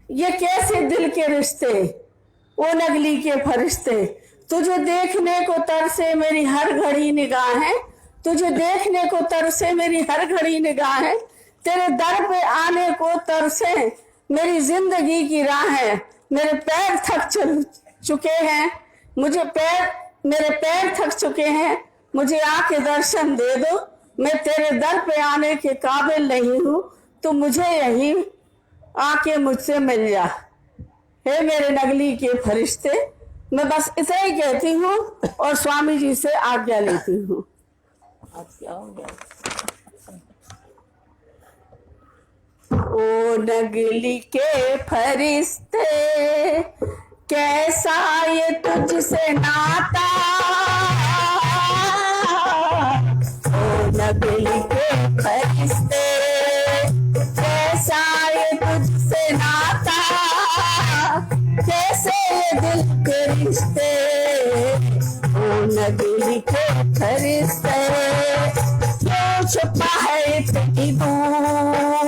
ये कैसे दिल के रिश्ते, वो नगली के फरिश्ते। तुझे देखने को तरसे मेरी हर घड़ी निगाहें, तुझे देखने को तरसे मेरी हर घड़ी निगाहें, तेरे दर पे आने को तरसे मेरी जिंदगी की राहें। मेरे पैर थक चुके हैं, मेरे पैर थक चुके हैं, मुझे आके दर्शन दे दो। मैं तेरे दर पे आने के काबिल नहीं हूँ, तो मुझे यही आके मुझसे मिल जा। हे मेरे नगली के फरिश्ते, मैं बस इतना ही कहती हूँ और स्वामी जी से आज्ञा लेती हूँ। ओ नगली के फरिश्ते, कैसा ये तुझसे नाता। ओ नगली के फरिश्ते, कैसा ये तुझसे नाता। कैसे ये दिल के रिश्ते, ओ नगली के फरिश्ते। क्यों छुपा है इतनी दूर,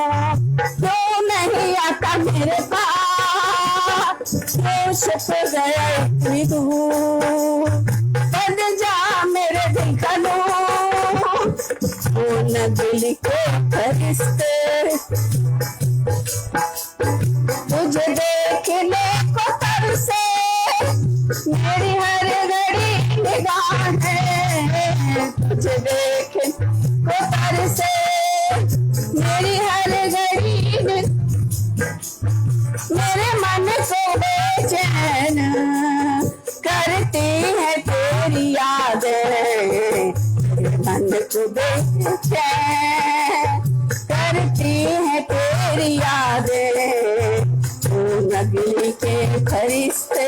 क्यों नहीं आता मेरे पास। क्यों छुप गया इतनी दूर, बन जा मेरे दिल का नूर। ओ नगली के फरिश्ते, तुझे देखने को तरसे मेरी हर घड़ी निगाहें। तुझे देखने को तरसे मेरी हर घड़ी, मेरे मन को बेचैन करती है तेरी यादें। मेरे मन को बेचैन करती है तेरी यादें। ओ नगली के फरिश्ते,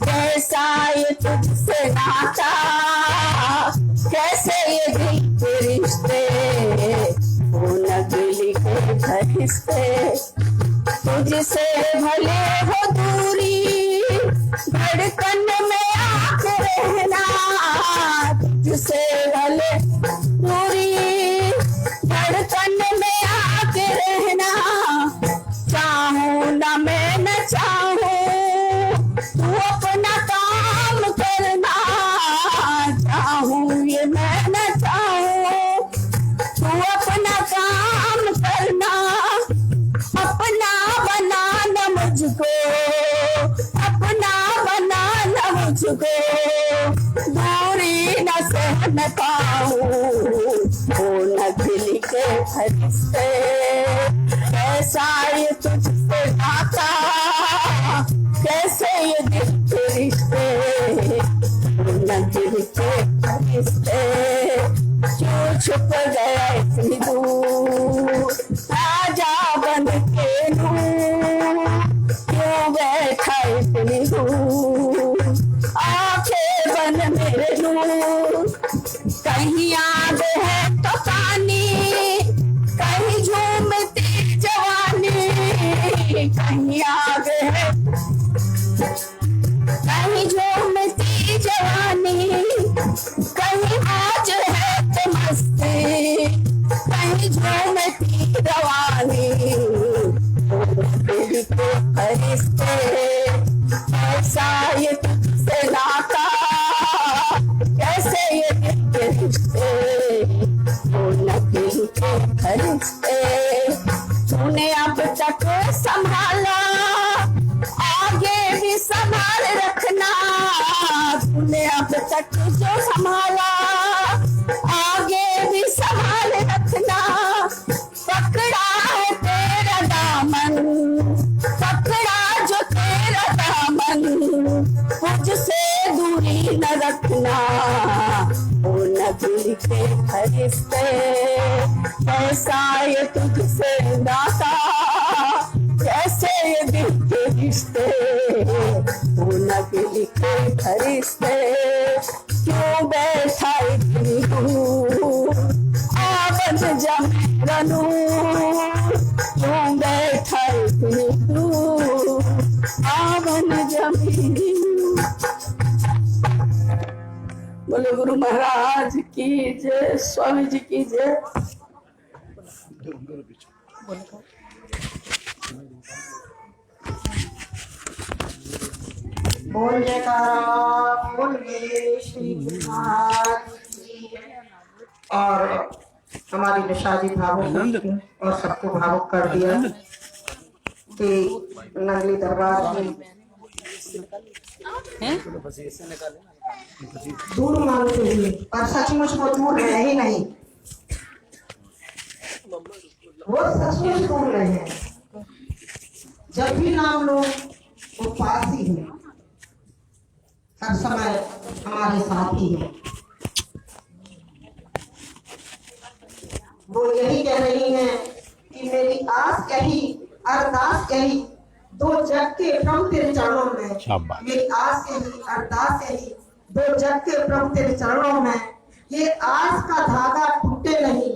कैसा ये तुझसे नाता। कैसे ये दिल के रिश्ते, ओ नगली के फरिश्ते। तुझसे भले हो दूरी, धड़कन में आके रहना। तुझसे भले दूरी, धड़कन में आके रहना। चाहूं ना मैं न चाहूं, तू अपना काम करना। चाहूं ये मैं न चाहूं, तू अपना काम करना। अपना बनाना मुझको, अपना बनाना मुझको। दूरी न सहन पाऊं, ओ नगली के फरिश्ते। कैसा ये तुझसे नाता, कैसे ये दिल के रिश्ते। ओ नगली के फरिश्ते, क्यों छुप गया इतनी दूर। आजा बन के नूर, क्यों बैठा इतनी दूर। आंखें बन मेरे नूर, कहीं याद है तो पानी, कहीं झूमती जवानी। कहीं याद है, कहीं झूमती जवानी। कहीं आज है तो मस्ती, कहीं झूमती रवानी। दिल के फरिश्ते, कैसा ये तुझसे नाता। कैसे ये दिल के रिश्ते, ओ नगली के फरिश्ते। तूने अब तक संभाला, आगे भी संभाल रखना। तूने अब तक जो संभाला, आगे भी संभाल रखना। पकड़ा है तेरा दामन, पकड़ा जो तेरा दामन। मुझसे दूरी न रखना, ओ नगली के फरिश्ते। कैसा ये तुझसे नाता, कैसे ये दिल के रिश्ते। ओ नगली के फरिश्ते, क्यों बैठा इतनी दूर। आ बन जा मेरा नूर, क्यों बैठा इतनी दूर। आ बन जा मेरी नूर। बोले गुरु महाराज की जय, स्वामी जी की जय। बोल जयकारा बोल मेरे श्री गुरु महाराज की। और हमारी निशादी भावुक की और सबको भावुक कर दिया कि नगली दरबार में दूर मांगते हुए, पर सचमुच वो दूर है ही नहीं, वो सचमुच दूर नहीं है। जब भी नाम लो वो पास ही है, हर समय हमारे साथ ही है। वो यही कह रही हैं कि मेरी आस यही अरदास यही, दो जग के प्रभु तेरे चरणों में, मेरी आस यही अरदास यही, दो जग के प्रभु तेरे चरणों में। ये आस का धागा टूटे नहीं,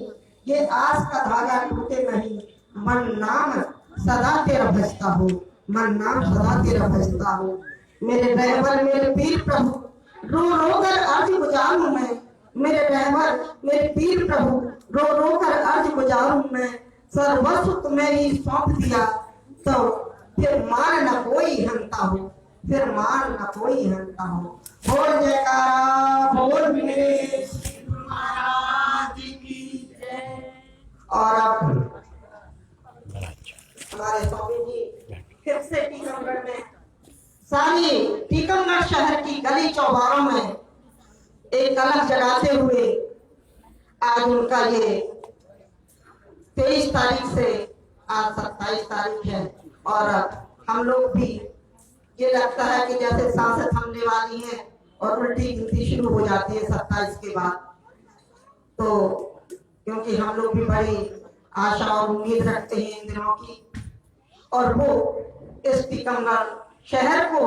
ये आस का धागा टूटे नहीं, मन नाम सदा तेरा भजता हो, मन नाम सदा तेरा भजता हो। मेरे रहबर मेरे पीर प्रभु, रो रो कर अर्ज गुजारूं मैं, मेरे रहबर मेरे पीर प्रभु, रो रो कर अर्ज गुजारूं मैं। सर्वस्व तुम्हें ही सौंप दिया तो फिर मान न कोई हंता हो, फिर मान न कोई हंता हो। बोल जयकारा बोल मेरे महाराज की जय। और अब हमारे स्वामी जी फिर से टीकमगढ़ में, सारी टीकमगढ़ शहर की गली चौबारों में एक अलग जगाते हुए आज उनका ये 23 तारीख से आज 27 तारीख है। और हम लोग भी ये लगता है कि जैसे सांसें थमने वाली हैं और उल्टी गिनती शुरू हो जाती है 27 के बाद। तो क्योंकि हम लोग भी बड़ी आशा और उम्मीद रखते हैं इन दिनों की, और वो इस टीकमगढ़ शहर को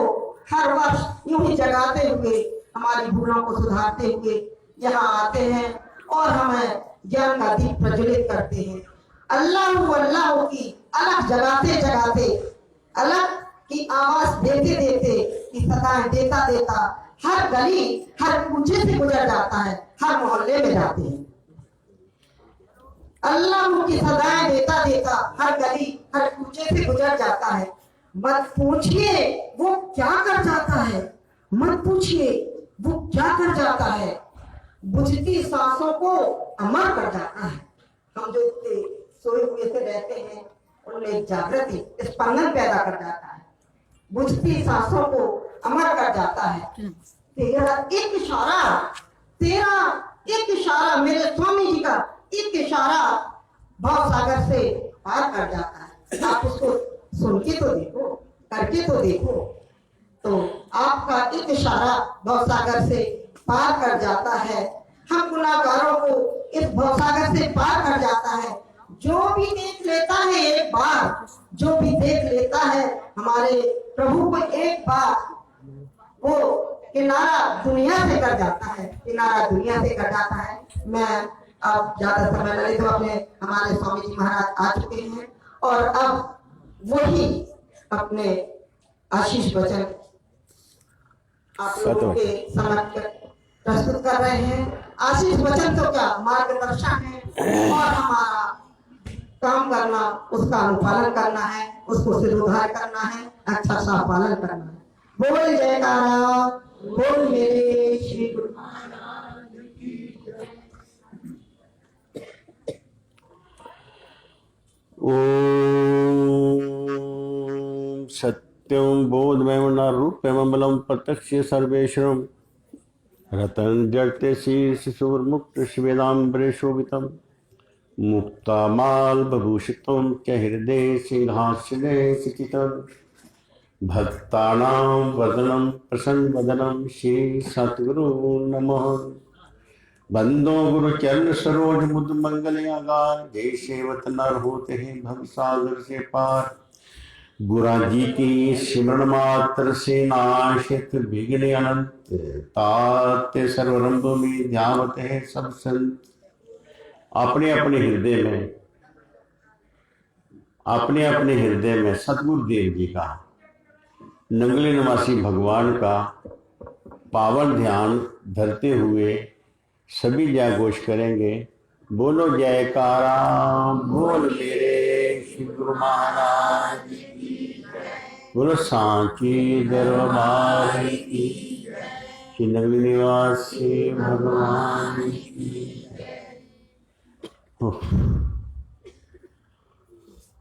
हर वर्ष यूं ही जगाते हुए हमारी भूलों को सुधारते हुए यहाँ आते हैं और हमें ज्ञान का दीप प्रज्वलित करते हैं। अल्लाह अल्लाह की अलग जगाते जगाते, अलग की आवाज देते देते, की सदाएं देता देता हर गली हर कूचे से गुजर जाता है, हर मोहल्ले में जाते हैं। अल्लाह की सदाएं देता देता हर गली हर कूचे से गुजर जाता है। मत पूछिए वो क्या कर जाता है, मत पूछिए वो क्या कर जाता है, बुझती सांसों को अमर कर जाता है। हम जो इतने सोए हुए से रहते हैं उनमें एक जागृति स्पंदन पैदा कर जाता है, बुझती सांसों को अमर कर जाता है। तेरा एक इशारा, तेरा एक इशारा, मेरे स्वामी जी का एक इशारा भाव सागर से पार कर जाता है। आप उसको सुन के तो देखो, करके तो देखो, तो आपका एक इशारा भवसागर से पार कर जाता है। हम गुनाहगारों को इस भवसागर से पार कर जाता है। जो भी देख लेता है एक बार, जो भी देख लेता है हमारे प्रभु को एक बार, वो किनारा दुनिया से कर जाता है, किनारा दुनिया से कर जाता है। मैं अब ज्यादा समय नहीं, तो अपने हमारे स्वामी जी महाराज आ चुके हैं और अब वही अपने आशीष वचन आप लोगों के समक्ष प्रस्तुत कर रहे हैं। आशीष वचन तो क्या मार्गदर्शन है और हमारा काम करना, उसका अनुपालन करना है, उसको सिरोधार करना है, अच्छा सा पालन करना है। बोल जयकारा बोल मेरे श्री गुरु महाराज की जय। ओम सत्यम बोधमय रूपमबलम प्रत्यक्ष सर्वेश्वरम रतन जड़ते शीर्ष सुवर्मुक्त शिवेदाम्बरे शोभितम मुक्तामाल बभूषितम च हृदय सिंहासने स्थितम भक्तानां वदनम प्रसन्न वदनम श्री सतगुरु नमः। बंदो गुरु चरण सरोज मुद मंगल आगार, जय सेवत नर होते हैं भव सागर से पार। गुरा जी की सिमरण मात्र से नाशित विघ्न अनंत, ताते सर्वरंभ में ध्यावत है सब संत। अपने अपने हृदय में, अपने अपने हृदय में सतगुरु देव जी का, नंगले निवासी भगवान का पावन ध्यान धरते हुए सभी जय घोष करेंगे। बोलो जयकारा बोल मेरे श्री गुरु महाराज की जय। बोलो सांची दरबार की, श्री नगरी निवासी भगवान की।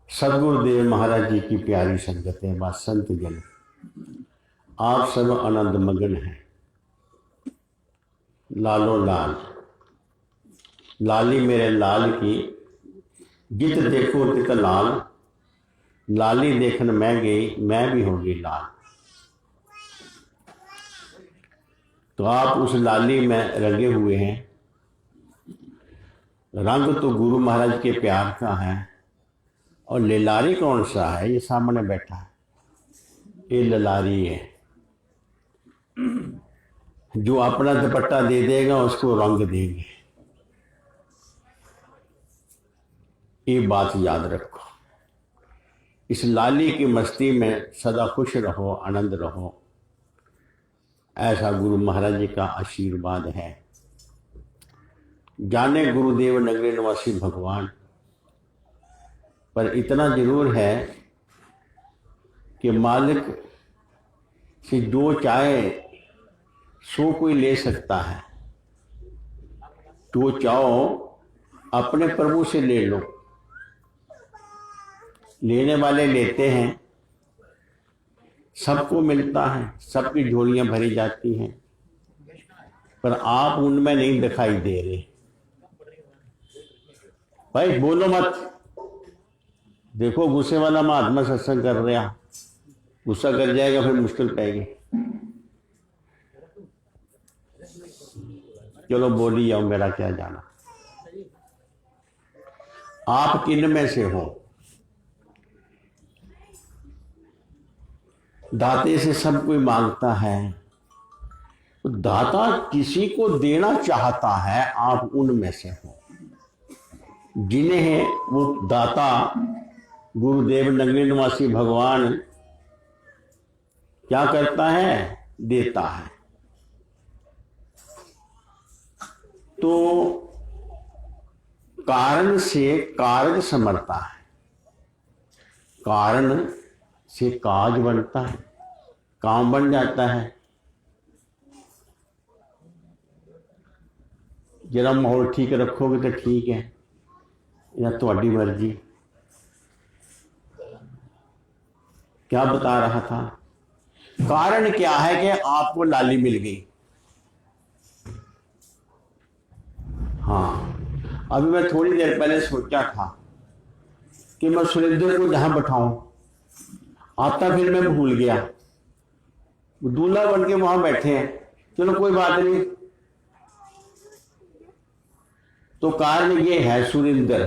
सदगुरुदेव महाराज जी की प्यारी संगतें, व संत जन, आप सब आनंद मगन हैं। लालो लाल, लाली मेरे लाल की, जित देखो तित लाल, लाली देखन मैं गई, मैं भी होगी लाल। तो आप उस लाली में रंगे हुए हैं। रंग तो गुरु महाराज के प्यार का है, और ललारी कौन सा है? ये सामने बैठा है, ये ललारी है। जो अपना दुपट्टा दे देगा उसको रंग देंगे। ये बात याद रखो। इस लाली की मस्ती में सदा खुश रहो, आनंद रहो, ऐसा गुरु महाराज जी का आशीर्वाद है। जाने गुरुदेव नगरी निवासी भगवान, पर इतना जरूर है कि मालिक से जो चाहे सो कोई ले सकता है। जो चाहो अपने प्रभु से ले लो, लेने वाले लेते हैं, सबको मिलता है, सबकी झोलियां भरी जाती हैं, पर आप उनमें नहीं दिखाई दे रहे। भाई बोलो मत, देखो गुस्से वाला महात्मा सत्संग कर रहा, गुस्सा कर जाएगा फिर मुश्किल पाएगी। चलो बोली जाओ, मेरा क्या जाना। आप किन में से हो? दाते से सब कोई मांगता है, तो दाता किसी को देना चाहता है, आप उनमें से हो। जिन्हें वो दाता गुरुदेव नगरी निवासी भगवान क्या करता है? देता है। तो कारण से कार्य समरता है, कारण से काज बनता है, काम बन जाता है। जरा माहौल ठीक रखोगे तो ठीक है, या तुम्हारी मर्जी। क्या बता रहा था? कारण क्या है कि आपको लाली मिल गई। हाँ, अभी मैं थोड़ी देर पहले सोचा था कि मैं सुरेंद्र को जहां बैठाऊं, आता फिर मैं भूल गया। दूल्हा बन के वहां बैठे हैं, चलो कोई बात नहीं। तो कारण ये है सुरेंद्र,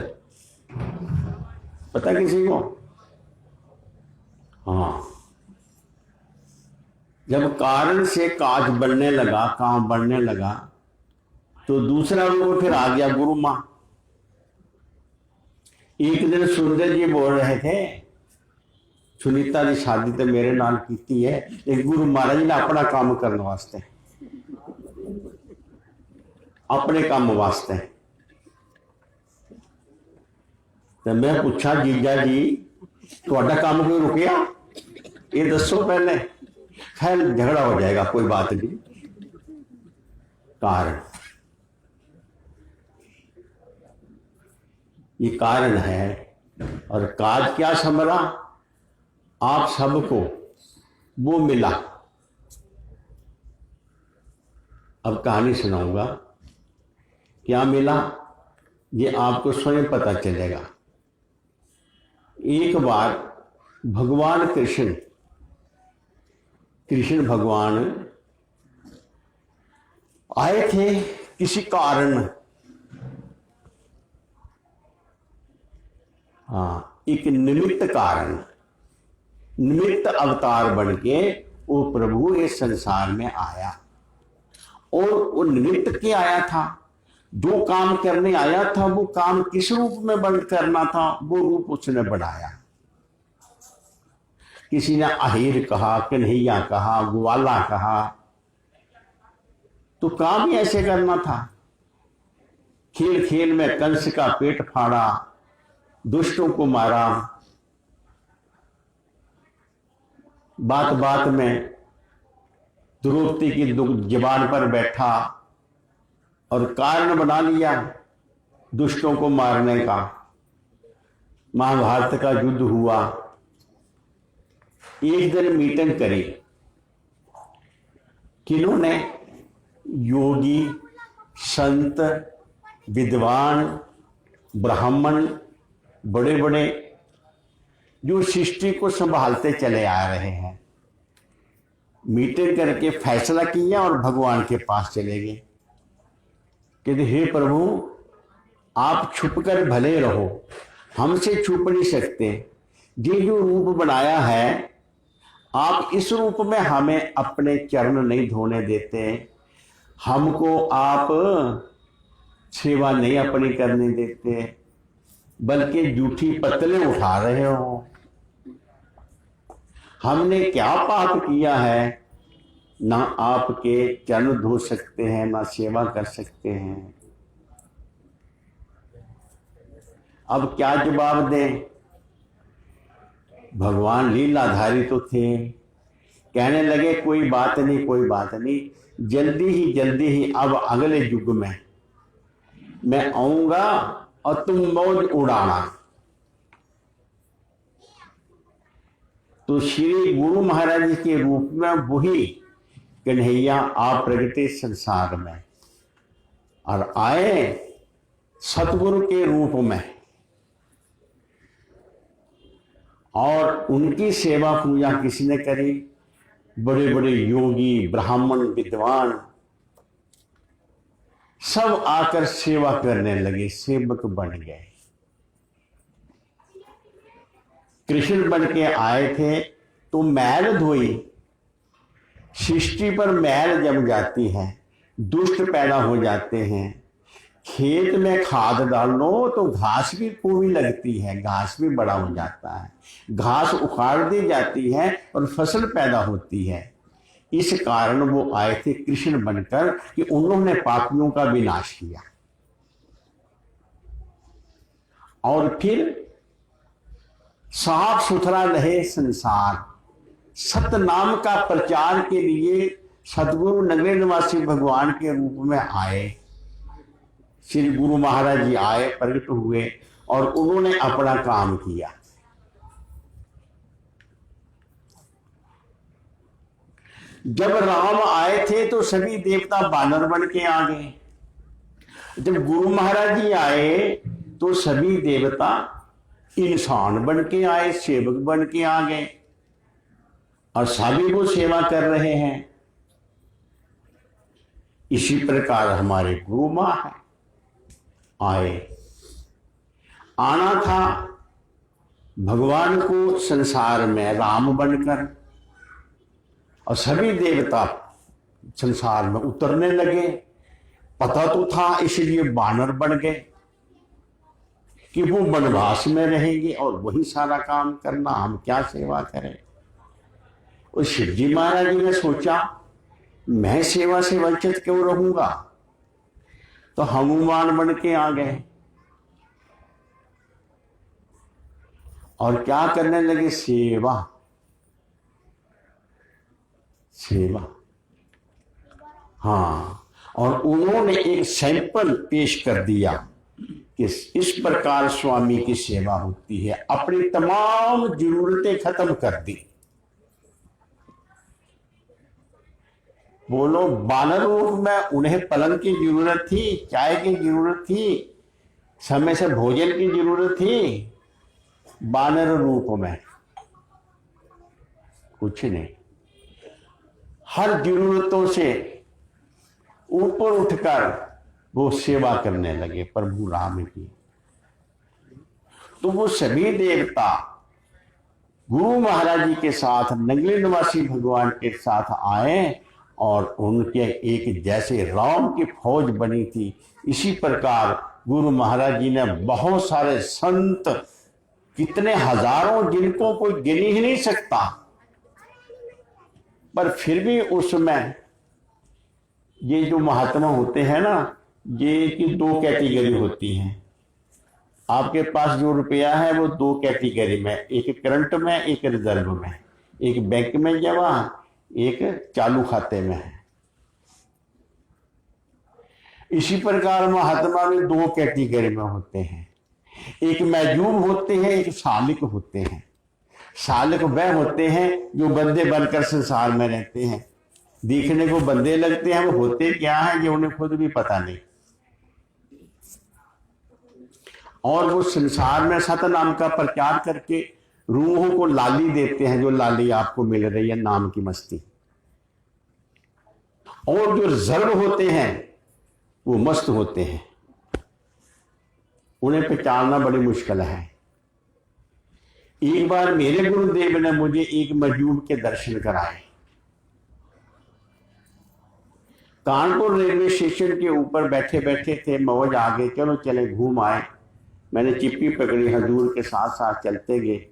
पता किसी को? हाँ, जब कारण से काज बनने लगा, काम बनने लगा, तो दूसरा रूप फिर आ गया गुरु मां। एक दिन सुंदर जी बोल रहे थे, सुनीता की शादी तो मेरे नाल की है, लेकिन गुरु महाराज ने अपना काम करने वास्ते, अपने काम वास्ते। तो मैं पूछा, जीजा जी थोड़ा काम क्यों रुकिया? ये दसो पहले। खैर झगड़ा हो जाएगा, कोई बात नहीं। कारण, ये कारण है। और काज क्या समरा? आप सबको वो मिला। अब कहानी सुनाऊंगा, क्या मिला ये आपको स्वयं पता चलेगा। एक बार भगवान कृष्ण भगवान आए थे किसी कारण, हाँ, एक निमित्त कारण, निमित्त अवतार बन के वो प्रभु इस संसार में आया। और वो निमित्त क्या आया था? जो काम करने आया था, वो काम किस रूप में बंद करना था, वो रूप उसने बढ़ाया। किसी ने आहिर कहा, कन्हैया कहा, ग्वाला कहा, तो काम ही ऐसे करना था। खेल खेल में कंस का पेट फाड़ा, दुष्टों को मारा। बात बात में द्रौपदी की जुबान पर बैठा और कारण बना लिया दुष्टों को मारने का। महाभारत का युद्ध हुआ। एक दिन मीटिंग करी, किन्होंने? योगी, संत, विद्वान, ब्राह्मण, बड़े बड़े जो सृष्टि को संभालते चले आ रहे हैं। मीटिंग करके फैसला किया और भगवान के पास चले गए। कहते हे प्रभु, आप छुप कर भले रहो, हमसे छुप नहीं सकते। ये जो रूप बनाया है, आप इस रूप में हमें अपने चरण नहीं धोने देते, हमको आप सेवा नहीं अपनी करने देते, बल्कि जूठी पतले उठा रहे हो। हमने क्या पाप किया है? ना आपके चरण धो सकते हैं, ना सेवा कर सकते हैं। अब क्या जवाब दें? भगवान लीलाधारी तो थे, कहने लगे कोई बात नहीं, कोई बात नहीं, जल्दी ही अब अगले युग में मैं आऊंगा और तुम मौज उड़ाना। तो श्री गुरु महाराज जी के रूप में वही कन्हैया आप प्रगटे संसार में और आए सतगुरु के रूप में, और उनकी सेवा पूजा किसने करी? बड़े बड़े योगी, ब्राह्मण, विद्वान सब आकर सेवा करने लगे, सेवक बन गए। कृष्ण बन के आए थे तो मैल धोई। सृष्टि पर मैल जम जाती है, दुष्ट पैदा हो जाते हैं। खेत में खाद डालो तो घास भी खूबी लगती है, घास भी बड़ा हो जाता है, घास उखाड़ दी जाती है और फसल पैदा होती है। इस कारण वो आए थे कृष्ण बनकर कि उन्होंने पापियों का विनाश किया। और फिर साफ सुथरा रहे संसार, सत्य नाम का प्रचार के लिए सदगुरु नगरी निवासी भगवान के रूप में आए। श्री गुरु महाराज जी आए, प्रकट हुए और उन्होंने अपना काम किया। जब राम आए थे तो सभी देवता बानर बन के आ गए। जब गुरु महाराज जी आए तो सभी देवता इंसान बन के आए, सेवक बन के आ गए और सभी को सेवा कर रहे हैं। इसी प्रकार हमारे गुरु मां है, आए। आना था भगवान को संसार में राम बनकर, और सभी देवता संसार में उतरने लगे। पता तो था, इसलिए बानर बन गए कि वो वनवास में रहेंगे और वही सारा काम करना, हम क्या सेवा करें। और शिव जी महाराज जी ने सोचा मैं सेवा से वंचित क्यों रहूंगा, तो हनुमान बन के आ गए और क्या करने लगे? सेवा। हाँ, और उन्होंने एक सैंपल पेश कर दिया कि इस प्रकार स्वामी की सेवा होती है। अपनी तमाम जरूरतें खत्म कर दी। बोलो, बानर रूप में उन्हें पलंग की जरूरत थी, चाय की जरूरत थी, समय से भोजन की जरूरत थी। बानर रूप में कुछ नहीं, हर जरूरतों से ऊपर उठकर वो सेवा करने लगे प्रभु राम की। तो वो सभी देवता गुरु महाराज जी के साथ नगली निवासी भगवान के साथ आए और उनके एक जैसे राम की फौज बनी थी। इसी प्रकार गुरु महाराज जी ने बहुत सारे संत, कितने हजारों, जिनको कोई गिन ही नहीं सकता, पर फिर भी उसमें ये जो महात्मा होते हैं ना, ये की दो कैटेगरी होती हैं। आपके पास जो रुपया है वो दो कैटेगरी में, एक करंट में, एक रिजर्व में। एक बैंक में जमा, एक चालू खाते में है। इसी प्रकार महात्मा में दो कैटेगरी में होते हैं, एक महजूब होते हैं, एक सालिक होते हैं। सालिक वह होते हैं जो बंदे बनकर संसार में रहते हैं, दिखने को बंदे लगते हैं, वो होते क्या है ये उन्हें खुद भी पता नहीं, और वो संसार में सत नाम का प्रचार करके रूहों को लाली देते हैं, जो लाली आपको मिल रही है नाम की मस्ती। और जो जर्ब होते हैं वो मस्त होते हैं, उन्हें पहचानना बड़ी मुश्किल है। एक बार मेरे गुरुदेव ने मुझे एक मजूब के दर्शन कराए। कानपुर रेलवे स्टेशन के ऊपर बैठे बैठे थे, मौज आ गए, चलो चले घूम आए। मैंने चिप्पी पकड़ी, हजूर के साथ साथ चलते गए।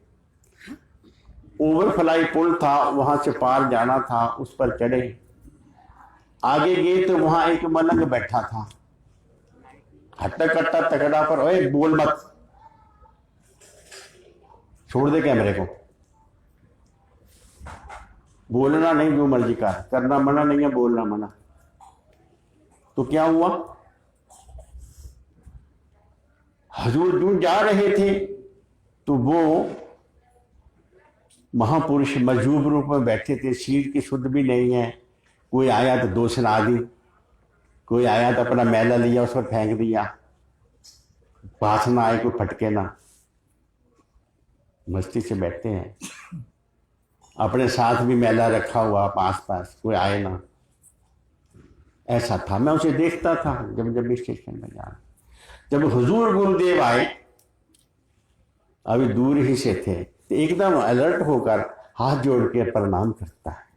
ओवरफ्लाई पुल था, वहां से पार जाना था, उस पर चढ़े। आगे गए तो वहां एक मलंग बैठा था, हट्टा कट्टा तगड़ा पर, ओए बोल मत, छोड़ दे कैमरे को, बोलना नहीं, जो मर्जी कर, करना मना नहीं है, बोलना मना। तो क्या हुआ, हजूर दूर जा रहे थे तो वो महापुरुष मजूब रूप में बैठे थे, शरीर की शुद्ध भी नहीं है। कोई आया तो दो सुना दी, कोई आया तो अपना मैला लिया उस पर फेंक दिया, पास ना आए कोई फटके ना, मस्ती से बैठते हैं। अपने साथ भी मैला रखा हुआ पास पास, कोई आए ना, ऐसा था। मैं उसे देखता था जब जब स्टेशन में जाना। जब हुजूर गुरुदेव आए, अभी दूर ही से थे, तो एकदम अलर्ट होकर हाथ जोड़ के प्रणाम करता है।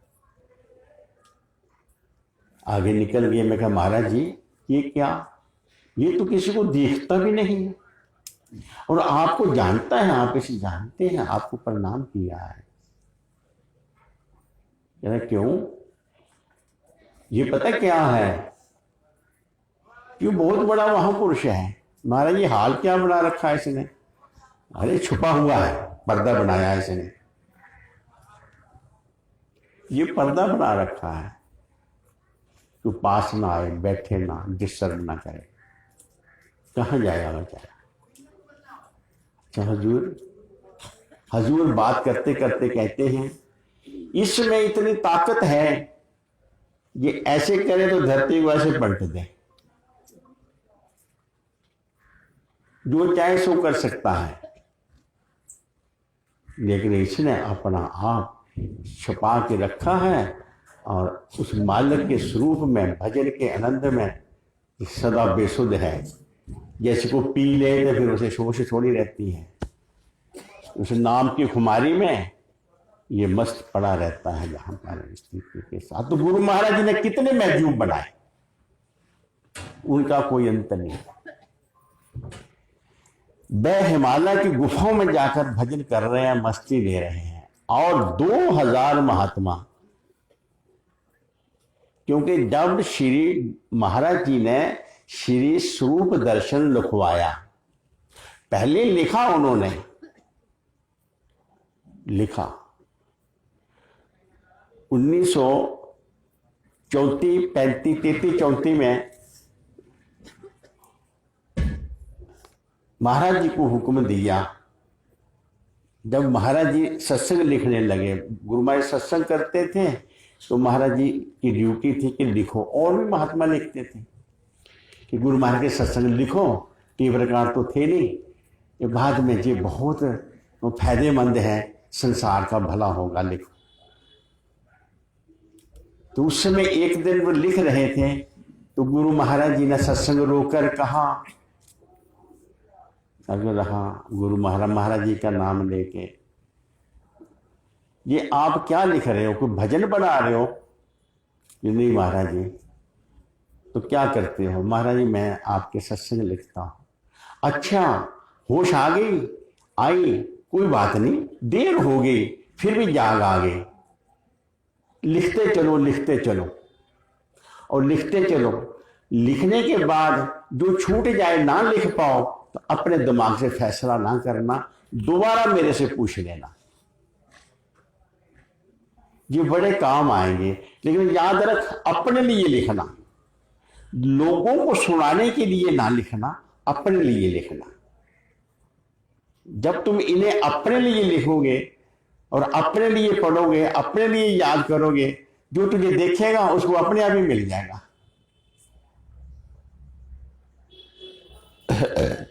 आगे निकल गए। मैं कहा महाराज जी ये क्या, ये तो किसी को देखता भी नहीं है और आपको जानता है, आप इसे जानते हैं, आपको प्रणाम किया है। क्यों, ये पता क्या है, क्यों बहुत बड़ा महापुरुष है। महाराज ये हाल क्या बना रखा है इसने, अरे छुपा हुआ है, पर्दा बनाया है इसने, ये पर्दा बना रखा है, तू पास ना आए, बैठे ना, डिस्टर्ब ना करे, कहाँ जाएगा बेचारा। अच्छा हजूर बात करते करते कहते हैं, इसमें इतनी ताकत है, ये ऐसे करे तो धरती को ऐसे पलट दे, जो चाहे सो कर सकता है। लेकिन इसने अपना आप छुपा के रखा है और उस मालिक के स्वरूप में, भजन के आनंद में सदा बेसुध है। जैसे को पी ले तो फिर उसे शोष थोड़ी रहती है, उस नाम की खुमारी में ये मस्त पड़ा रहता है जहां पर स्थिति के साथ। तो गुरु महाराज जी ने कितने महजूब बनाए, उनका कोई अंत नहीं। वह हिमालय की गुफाओं में जाकर भजन कर रहे हैं, मस्ती ले रहे हैं, और 2000 महात्मा, क्योंकि जब श्री महाराज जी ने श्री स्वरूप दर्शन लिखवाया, पहले लिखा उन्होंने, लिखा 1934, 35, 33, 34 में महाराज जी को हुक्म दिया। जब महाराज जी सत्संग लिखने लगे, गुरु महाराज सत्संग करते थे तो महाराज जी की ड्यूटी थी कि लिखो, और भी महात्मा लिखते थे कि गुरु महाराज के सत्संग लिखो। कई प्रकार तो थे नहीं, ये बाद में जी बहुत फायदेमंद है, संसार का भला होगा, लिखो। तो उस समय एक दिन वो लिख रहे थे तो गुरु महाराज जी ने सत्संग रोककर कहा, अगर रहा गुरु महाराज जी का नाम लेके, ये आप क्या लिख रहे हो, कोई भजन बना रहे हो? ये नहीं महाराज जी। तो क्या करते हो? महाराज जी मैं आपके सत्संग लिखता हूं। अच्छा, होश आ गई? आई, कोई बात नहीं, देर हो गई, फिर भी जाग आ गई, लिखते चलो, लिखते चलो और लिखते चलो। लिखने के बाद जो छूट जाए, ना लिख पाओ, तो अपने दिमाग से फैसला ना करना, दोबारा मेरे से पूछ लेना। ये बड़े काम आएंगे। लेकिन याद रख, अपने लिए लिखना, लोगों को सुनाने के लिए ना लिखना, अपने लिए लिखना। जब तुम इन्हें अपने लिए लिखोगे और अपने लिए पढ़ोगे, अपने लिए याद करोगे, जो तुझे देखेगा उसको अपने आप ही मिल जाएगा।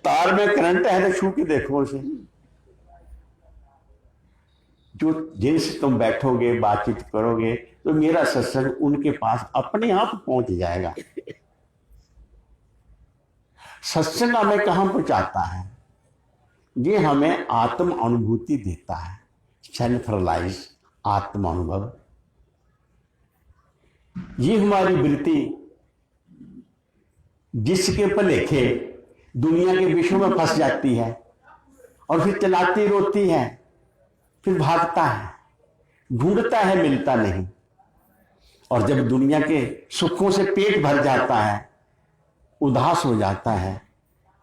तार में करंट है तो छू के देखो उसे। जो जिनसे तुम बैठोगे, बातचीत करोगे, तो मेरा सत्संग उनके पास अपने आप पहुंच जाएगा। सत्संग हमें कहां पहुंचाता है? ये हमें आत्म अनुभूति देता है, सेल्फ रियलाइज, आत्म अनुभव। ये हमारी वृत्ति जिसके भलेखे दुनिया के विषयों में फंस जाती है और फिर चलाती रोती है, फिर भागता है, ढूंढता है, मिलता नहीं। और जब दुनिया के सुखों से पेट भर जाता है, उदास हो जाता है,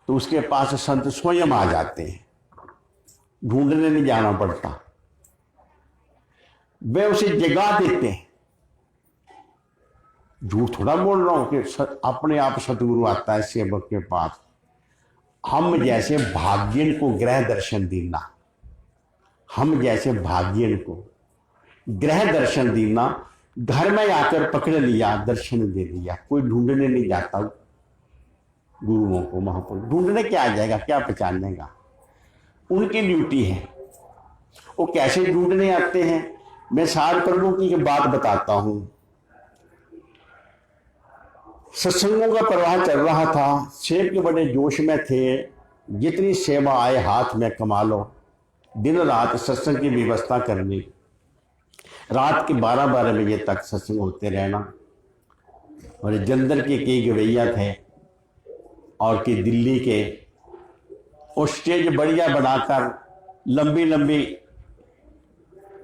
तो उसके पास संत स्वयं आ जाते हैं, ढूंढने नहीं जाना पड़ता, वे उसे जगा देते हैं। झूठ थोड़ा बोल रहा हूं कि अपने आप सतगुरु आता है सेवक के पास। हम जैसे भाग्यन को ग्रह दर्शन देना, हम जैसे भाग्यन को ग्रह दर्शन देना, घर में आकर पकड़ लिया, दर्शन दे दिया। कोई ढूंढने नहीं जाता गुरुओं को, महापुरुष ढूंढने क्या आ जाएगा, क्या पहचानने का? उनकी ड्यूटी है। वो कैसे ढूंढने आते हैं, मैं सार प्रभु की बात बताता हूं। सत्संगों का प्रवाह चल रहा था, सेब के बड़े जोश में थे, जितनी सेवा आए हाथ में कमा लो। दिन रात सत्संग की व्यवस्था करनी, रात के 12-12 बजे तक सत्संग होते रहना। और जंदर के कई गवैया थे और कि दिल्ली के, और स्टेज बढ़िया बनाकर लंबी लंबी,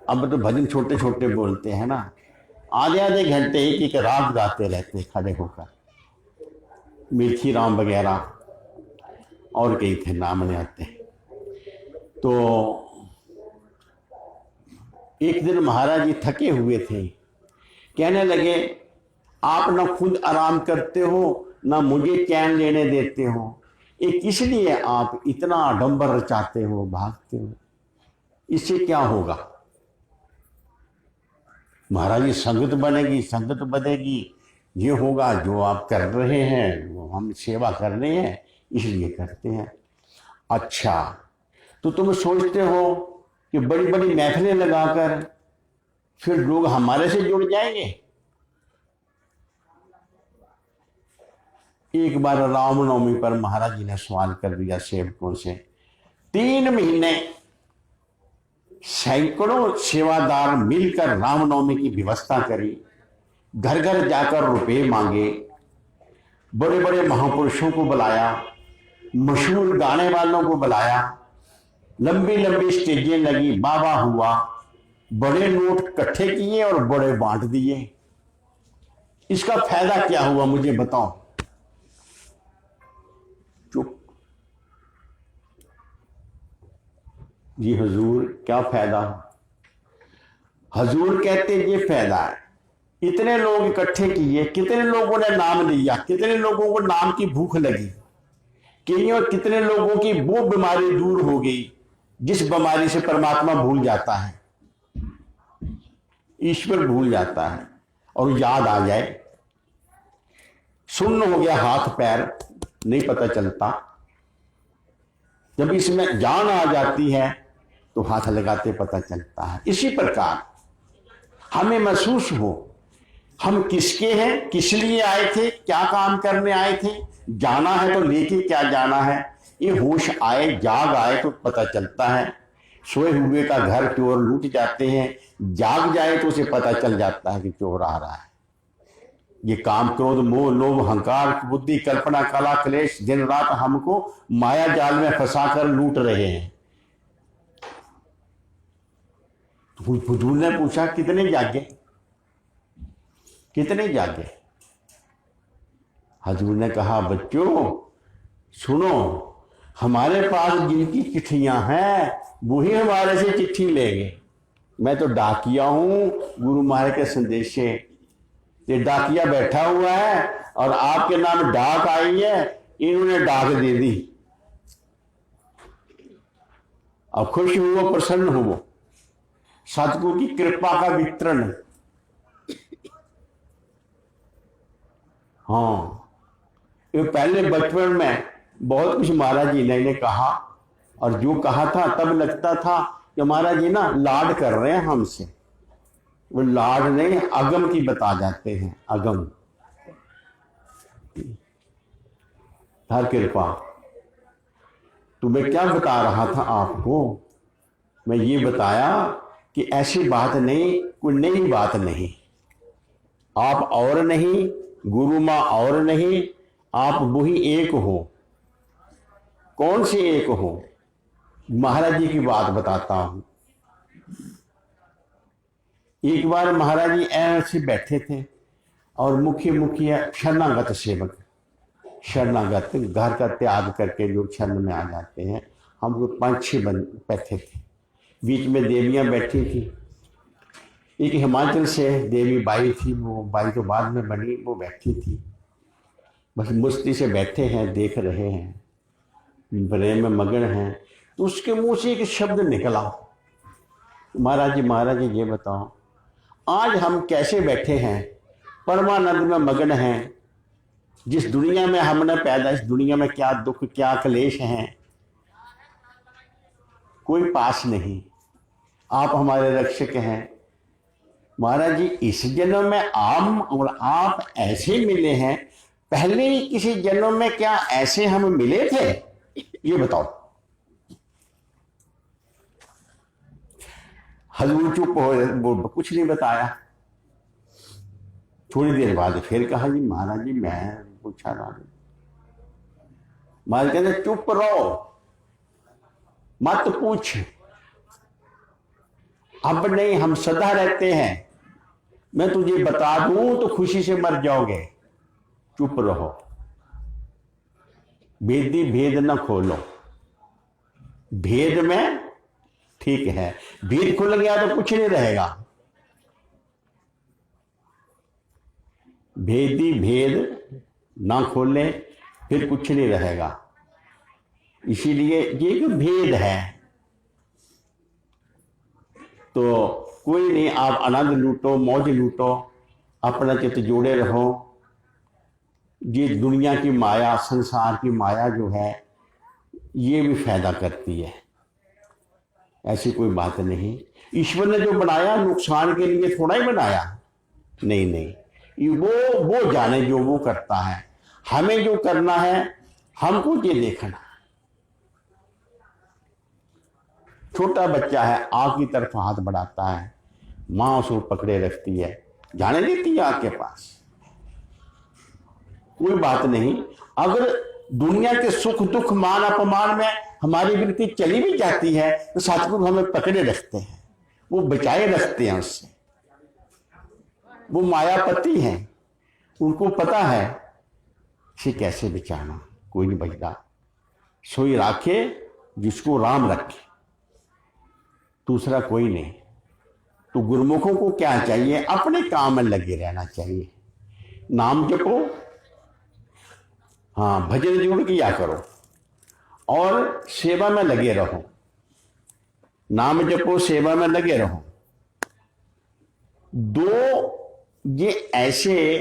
अब तो भजन छोटे छोटे बोलते हैं ना, आधे आधे घंटे एक राग गाते रहते खड़े होकर। मिर्ची राम वगैरह और कई थे, नाम नहीं आते। तो एक दिन महाराज जी थके हुए थे, कहने लगे आप ना खुद आराम करते हो, ना मुझे चैन लेने देते हो, ये किस लिए आप इतना आडंबर रचाते हो, भागते हो, इससे क्या होगा? महाराज जी संगत बनेगी, संगत बनेगी, ये होगा जो आप कर रहे हैं, वो हम सेवा कर रहे हैं इसलिए करते हैं। अच्छा, तो तुम सोचते हो कि बड़ी बड़ी महफिलें लगाकर फिर लोग हमारे से जुड़ जाएंगे? एक बार रामनवमी पर महाराज जी ने सवाल कर दिया सेवकों से। 3 महीने सैकड़ों सेवादार मिलकर रामनवमी की व्यवस्था करी, घर घर जाकर रुपए मांगे, बड़े बड़े महापुरुषों को बुलाया, मशहूर गाने वालों को बुलाया, लंबी लंबी स्टेजें लगी, बाबा हुआ, बड़े नोट इकट्ठे किए और बड़े बांट दिए। इसका फायदा क्या हुआ मुझे बताओ? चुप। जी हुजूर, क्या फायदा? हुजूर कहते ये फायदा है, इतने लोग इकट्ठे किए, कितने लोगों ने नाम लिया, कितने लोगों को नाम की भूख लगी, कितने लोगों की वो बीमारी दूर हो गई जिस बीमारी से परमात्मा भूल जाता है, ईश्वर भूल जाता है और याद आ जाए। सुन्न हो गया हाथ पैर, नहीं पता चलता। जब इसमें जान आ जाती है तो हाथ लगाते पता चलता है। इसी प्रकार हमें महसूस हो हम किसके हैं, किस लिए आए थे, क्या काम करने आए थे, जाना है तो लेके क्या जाना है। ये होश आए, जाग आए तो पता चलता है। सोए हुए का घर चोर लूट जाते हैं, जाग जाए तो उसे पता चल जाता है कि चोर आ रहा है। ये काम क्रोध मोह लोभ अहंकार बुद्धि कल्पना कला क्लेश दिन रात हमको माया जाल में फंसाकर लूट रहे हैं। हुजूर ने पूछा कितने जागे, कितने जागे? हुजूर ने कहा बच्चों सुनो, हमारे पास जिनकी चिट्ठियां हैं वही हमारे से चिट्ठी लेंगे। मैं तो डाकिया हूं गुरु महाराज के संदेश से। ये डाकिया बैठा हुआ है और आपके नाम डाक आई है, इन्होंने डाक दे दी। अब खुश हुआ, प्रसन्न हुआ, सतगुरु की कृपा का वितरण। हाँ, ये पहले बचपन में बहुत कुछ महाराज जी ने कहा, और जो कहा था तब लगता था कि महाराज जी ना लाड कर रहे हैं हमसे। वो लाड नहीं, अगम की बता जाते हैं, अगम। हर कृपा। तो मैं क्या बता रहा था आपको, मैं ये बताया कि ऐसी बात नहीं, कोई नई बात नहीं। आप और नहीं, गुरु माँ और नहीं, आप वही एक हो। कौन से एक हो? महाराज जी की बात बताता हूं। एक बार महाराज जी ऐसे बैठे थे और मुखिया शरणागत सेवक, शरणागत घर का त्याग करके जो शरण में आ जाते हैं, हम लोग 5-6 बैठे थे। बीच में देवियां बैठी थी। एक हिमाचल से देवी बाई थी, वो बाई तो बाद में बनी, वो बैठी थी। बस मुस्ती से बैठे हैं, देख रहे हैं, प्रेम में मगन हैं। तो उसके मुंह से एक शब्द निकला, महाराज जी ये बताओ, आज हम कैसे बैठे हैं, परमानंद में मगन हैं। जिस दुनिया में हमने पैदा, इस दुनिया में क्या दुख क्या क्लेश हैं, कोई पास नहीं। आप हमारे रक्षक हैं। महाराज जी, इस जन्म में आप ऐसे मिले हैं, पहले ही किसी जन्म में क्या ऐसे हम मिले थे, ये बताओ। हजूर चुप हो, वो कुछ नहीं बताया। थोड़ी देर बाद फिर कहा, जी महाराज जी मैं पूछा था। महाराज कहते चुप रहो, मत पूछ। अब नहीं, हम सदा रहते हैं। मैं तुझे बता दूं तो खुशी से मर जाओगे। चुप रहो, भेदी भेद न खोलो। भेद में ठीक है, भेद खुल गया तो कुछ नहीं रहेगा। भेदी भेद ना खोले फिर कुछ नहीं रहेगा। इसीलिए ये एक भेद है। तो कोई नहीं, आप आनंद लूटो, मौज लूटो, अपना चित्त जोड़े रहो। ये दुनिया की माया, संसार की माया जो है, ये भी फायदा करती है। ऐसी कोई बात नहीं। ईश्वर ने जो बनाया नुकसान के लिए थोड़ा ही बनाया, नहीं, वो जाने जो वो करता है। हमें जो करना है, हमको ये देखना। छोटा बच्चा है, आग की तरफ हाथ बढ़ाता है, मां उसको पकड़े रखती है, जाने देती है आग के पास, कोई बात नहीं। अगर दुनिया के सुख दुख मान अपमान में हमारी वृत्ति चली भी जाती है तो सतगुरु हमें पकड़े रखते हैं, वो बचाए रखते हैं उससे। वो मायापति हैं, उनको पता है इसे कैसे बचाना। कोई नहीं बचता, सोई राखे जिसको राम रखे, दूसरा कोई नहीं। तो गुरुमुखों को क्या चाहिए, अपने काम में लगे रहना चाहिए। नाम जपो, हाँ भजन जोड़ किया करो और सेवा में लगे रहो। नाम जपो, सेवा में लगे रहो। दो ये ऐसे,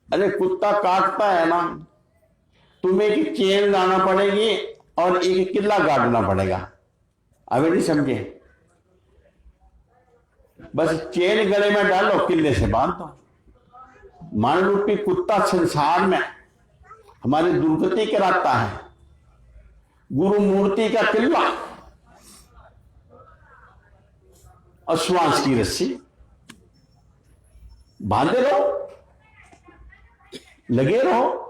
अरे कुत्ता काटता है ना, तुम्हें एक चेन लाना पड़ेगी और एक किला गाड़ना पड़ेगा। अभी नहीं समझे? बस चेन गले में डालो, किले से बांध दो। मान लो कि कुत्ता संसार में हमारी दुर्गति कराता है, गुरु मूर्ति का किला और श्वास की रस्सी, बांधे रहो, लगे रहो।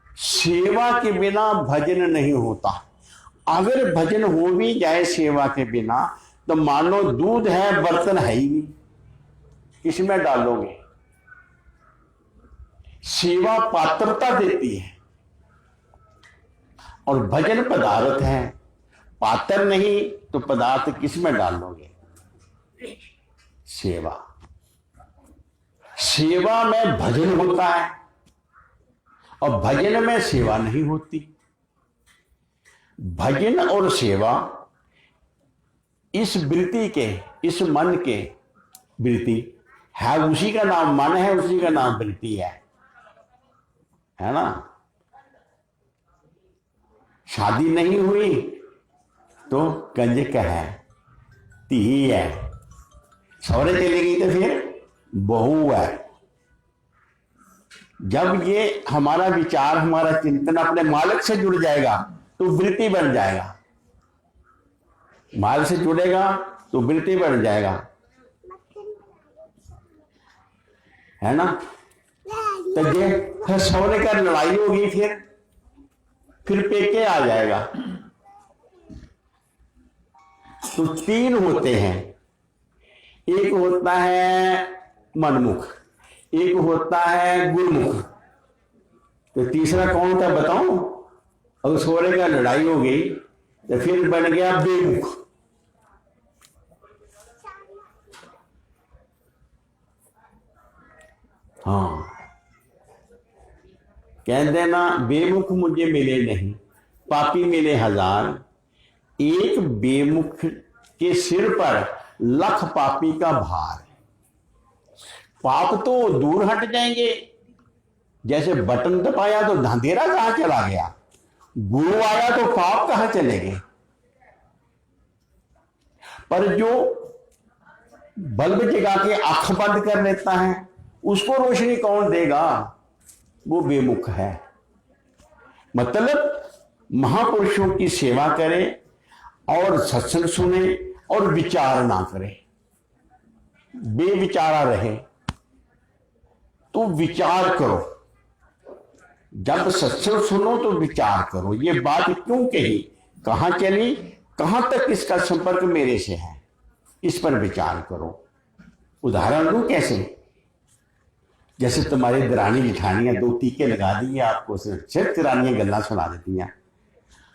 सेवा के बिना भजन नहीं होता। अगर भजन हो भी जाए सेवा के बिना, तो मान लो दूध है, बर्तन है ही नहीं, इसमें डालोगे। सेवा पात्रता देती है। और भजन पदार्थ है, पात्र नहीं तो पदार्थ किस में डालोगे? सेवा। सेवा में भजन होता है और भजन में सेवा नहीं होती। भजन और सेवा इस वृत्ति के, इस मन के वृत्ति है, उसी का नाम मन है, उसी का नाम वृत्ति है ना। शादी नहीं हुई तो कंजक है, धी है, सौरे चली गई तो फिर बहू है। जब ये हमारा विचार, हमारा चिंतन अपने मालिक से जुड़ जाएगा तो वृत्ति बन जाएगा, माल से जुड़ेगा तो वृत्ति बन जाएगा, है ना। तो ये फिर सौरे का लड़ाई होगी, फिर पेके आ जाएगा। तो तीन होते हैं, एक होता है मनमुख, एक होता है गुरुमुख, तो तीसरा कौन था बताओ? अगर सौरे का लड़ाई हो गई तो फिर बन गया बेमुख। हाँ, कहते ना, बेमुख मुझे मिले नहीं, पापी मिले हजार। एक बेमुख के सिर पर लख पापी का भार। पाप तो दूर हट जाएंगे, जैसे बटन दबाया तो अंधेरा कहां चला गया, गुरु आया तो पाप कहां चले गए। पर जो बल्ब जगा के आंख बंद कर लेता है, उसको रोशनी कौन देगा? वो बेमुख है। मतलब महापुरुषों की सेवा करे और सत्संग सुने और विचार ना करे, बेविचारा रहे। तो विचार करो, जब सत्संग सुनो तो विचार करो, ये बात क्यों कही, कहां चली, कहां तक इसका संपर्क मेरे से है, इस पर विचार करो। उदाहरण दूं कैसे? जैसे तुम्हारी दरानी जिठानियां दो टीके लगा दिए आपको, सिर्फ तिरानियां गल्ला सुना देती हैं,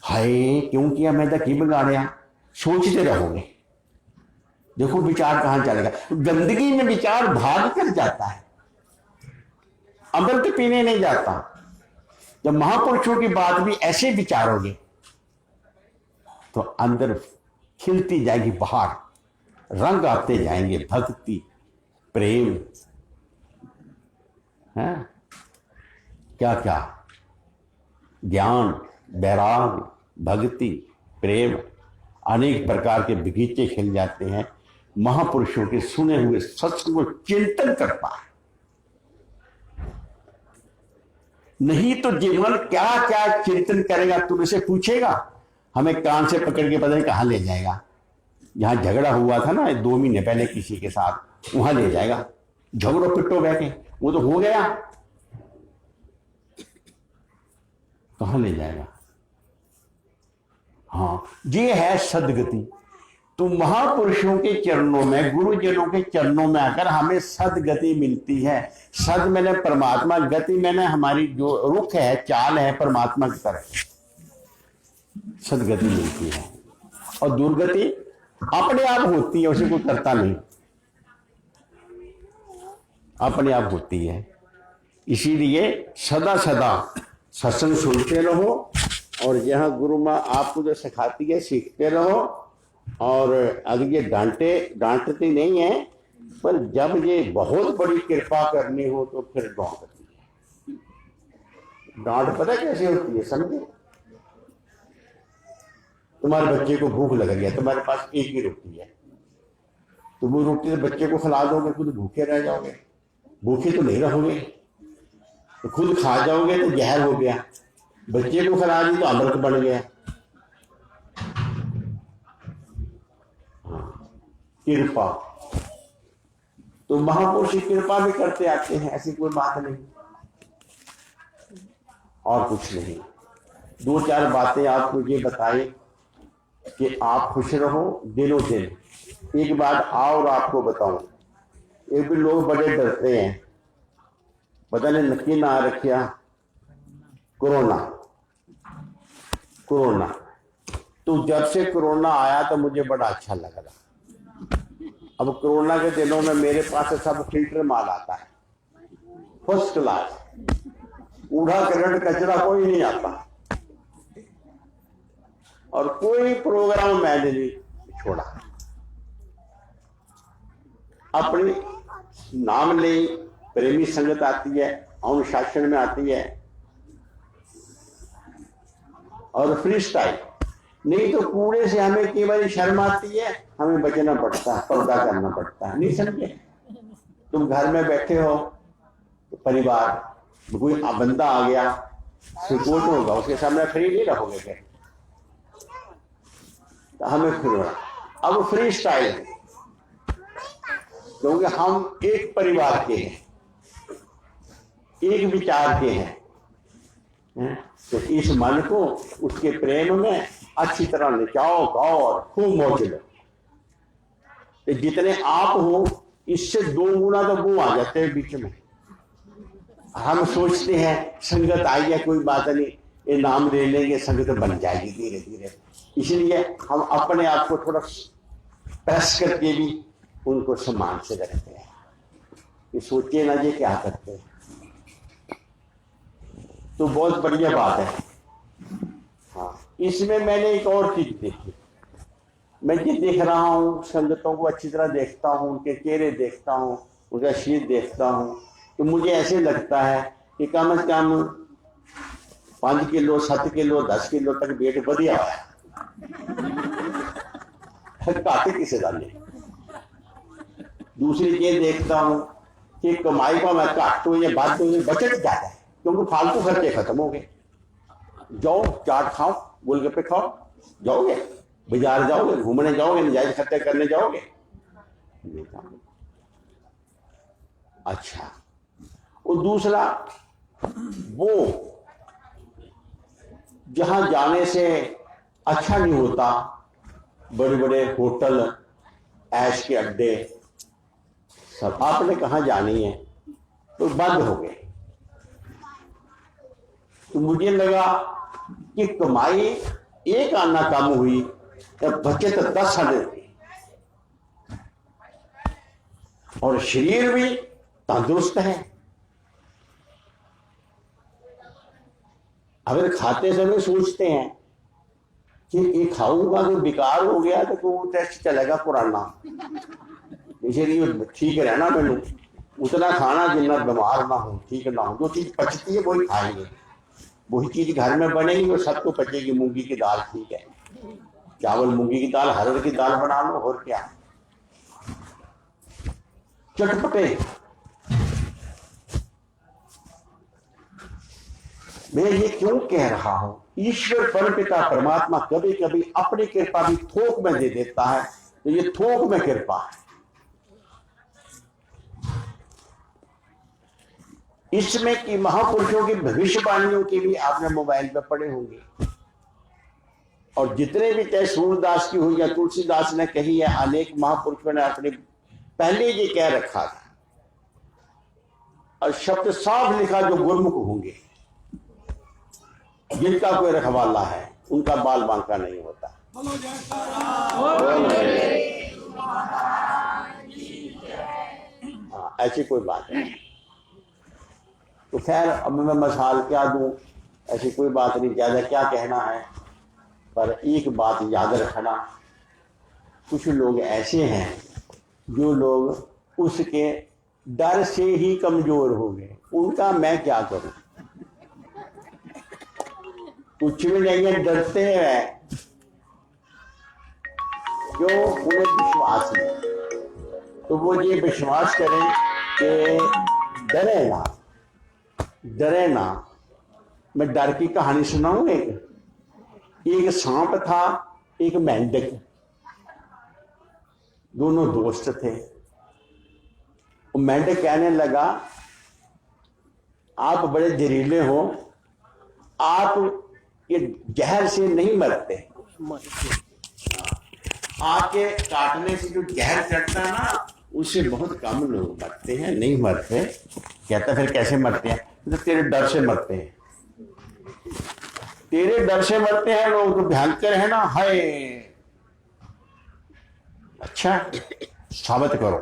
हाय क्यों किया मैं तो की बिगाड़िया, सोचते रहोगे। देखो विचार कहां चलेगा। गंदगी में विचार भाग कर जाता है, अमृत पीने नहीं जाता। जब महापुरुषों की बात भी ऐसे विचारोगे तो अंदर खिलती जाएगी बाहर, रंग आते जाएंगे, भक्ति, प्रेम, है क्या क्या, ज्ञान, वैराग, भक्ति, प्रेम, अनेक प्रकार के बगीचे खिल जाते हैं। महापुरुषों के सुने हुए सत्संग को चिंतन करता है। नहीं तो जीवन क्या क्या चिंतन करेगा, तुमसे पूछेगा, हमें कान से पकड़ के पता नहीं कहां ले जाएगा। जहां झगड़ा हुआ था ना 2 महीने पहले किसी के साथ, वहां ले जाएगा, झगड़ो पिट्टो बैठे, वो तो हो गया, कहां ले जाएगा। हाँ, ये है सदगति। तो महापुरुषों के चरणों में, गुरुजनों के चरणों में आकर हमें सदगति मिलती है। सद मैंने परमात्मा, गति मैंने हमारी जो रुख है, चाल है परमात्मा की तरफ, सदगति मिलती है। और दुर्गति अपने आप होती है, उसे कोई करता नहीं, अपने आप होती है। इसीलिए सदा सदा सत्संग सुनते रहो और यह गुरु माँ आपको जो सिखाती है सीखते रहो। और अगर ये डांटती नहीं है, पर जब ये बहुत बड़ी कृपा करनी हो तो फिर डांटती है। डांट पता कैसे होती है, समझे? तुम्हारे बच्चे को भूख लग गया, तुम्हारे पास एक ही रोटी है, तो वो रोटी से बच्चे को खिला दोगे, खुद भूखे रह जाओगे? भूखे तो नहीं रहोगे, तो खुद खा जाओगे तो जहर हो गया, बच्चे को खिला दी तो अमृत बन गया। कृपा तो महापुरुष कृपा भी करते आते हैं, ऐसी कोई बात नहीं, और कुछ नहीं। 2-4 बातें आपको ये बताई कि आप खुश रहो दिनों दिन। एक बात और आपको बताऊं, एक भी लोग बड़े डरते हैं, पता नहीं नक्की ना रखिया कोरोना, कोरोना। तो जब से कोरोना आया तो मुझे बड़ा अच्छा लग रहा। अब कोरोना के दिनों में मेरे पास सब फिल्टर माल आता है, फर्स्ट क्लास, कूड़ा करंट कचरा कोई नहीं आता, और कोई प्रोग्राम मैंने नहीं छोड़ा। अपनी नाम ले प्रेमी संगत आती है, अनुशासन में आती है, और फ्री स्टाइल। नहीं तो कूड़े से हमें कई बार शर्म आती है, हमें बचना पड़ता है, पर्दा करना पड़ता है। नहीं समझे? तुम घर में बैठे हो तो परिवार, कोई बंदा आ गया, संकोच होगा, उसके सामने फ्री नहीं रहोगे क्या? तो हमें फ्री, अब फ्री स्टाइल, क्योंकि हम एक परिवार के हैं, एक विचार के हैं। तो इस मन को उसके प्रेम में अच्छी तरह नचाओ, गाओ और खूब मौज लो। तो जितने आप हो इससे 2 गुना तो वो आ जाते हैं बीच में। हम सोचते हैं संगत आई है, कोई बात नहीं, ये नाम ले लेंगे, संगत बन जाएगी धीरे धीरे। इसलिए हम अपने आप को थोड़ा प्रेस करके भी उनको सम्मान से रखते हैं कि सोचिए ना ये क्या करते हैं। तो बहुत बढ़िया बात है। हाँ, इसमें मैंने एक और चीज देखी। मैं ये देख रहा हूँ, संगतों को अच्छी तरह देखता हूँ, उनके चेहरे देखता हूँ, उनका शीत देखता हूँ, तो मुझे ऐसे लगता है कि कम से कम 5 किलो 7 किलो 10 किलो तक वेट बढ़िया है। काटे किसे डाले। दूसरी चीज देखता हूँ कि कमाई का मैं घट तो ये बात तो बचत ज्यादा है, क्योंकि फालतू खर्चे खत्म हो गए। जाओ चाट खाओ, गोलगप्पे खाओ, जाओगे बाजार, जाओगे घूमने, जाओगे नजायज खर्चे करने जाओगे। अच्छा, और दूसरा वो जहां जाने से अच्छा नहीं होता, बड़े बड़े होटल, ऐश के अड्डे, सब आपने कहा जानी है तो बंद हो गए। तो मुझे लगा कि कमाई एक आना कम हुई या बचत 10 आने हुई, और शरीर भी तंदुरुस्त है। अगर खाते समय सोचते हैं कि ये खाऊंगा तो बेकार हो गया तो कोई टेस्ट चलेगा पुराना, इसलिए ठीक रहना, मैंने उतना खाना जितना बीमार ना हो, ठीक ना हो। जो चीज पचती है वही खाएंगे, वही चीज घर में बनेगी और सबको पचेगी। मूंगी की दाल ठीक है, चावल मूंगी की दाल, हरड़ की दाल बना लो, और क्या चटपटे। मैं ये क्यों कह रहा हूं, ईश्वर परमपिता परमात्मा कभी कभी अपनी कृपा भी थोक में दे देता है, तो ये थोक में कृपा है। इसमें कि महापुरुषों की भविष्यवाणियों के भी आपने मोबाइल पे पढ़े होंगे, और जितने भी चाहे सूरदास की हुई या तुलसीदास ने कही है, अनेक महापुरुषों ने अपने पहले ये कह रखा था, और शब्द साफ लिखा, जो गुरमुख होंगे, जिनका कोई रखवाला है, उनका बाल बांका नहीं होता। ऐसी कोई बात है। तो खैर अब मैं मिसाल क्या दूं, ऐसी कोई बात नहीं, ज्यादा क्या कहना है। पर एक बात याद रखना, कुछ लोग ऐसे हैं जो लोग उसके डर से ही कमजोर हो गए, उनका मैं क्या करूं। कुछ भी नहीं है, डरते हैं जो उन्हें विश्वास नहीं। तो वो ये विश्वास करें कि डरे ना, डरे ना। मैं डर की कहानी सुनाऊं। एक सांप था, एक मेंढक, दोनों दोस्त थे। वो मेंढक कहने लगा, आप बड़े जहरीले हो, आप ये जहर से नहीं मरते, आके काटने से जो जहर चढ़ता है ना, उससे बहुत कम लोग मरते हैं, नहीं मरते। कहता फिर कैसे मरते हैं? तो तेरे डर से मरते हैं। तेरे डर से मरते हैं लोग, तो भयंकर है ना, हाय। अच्छा, साबित करो।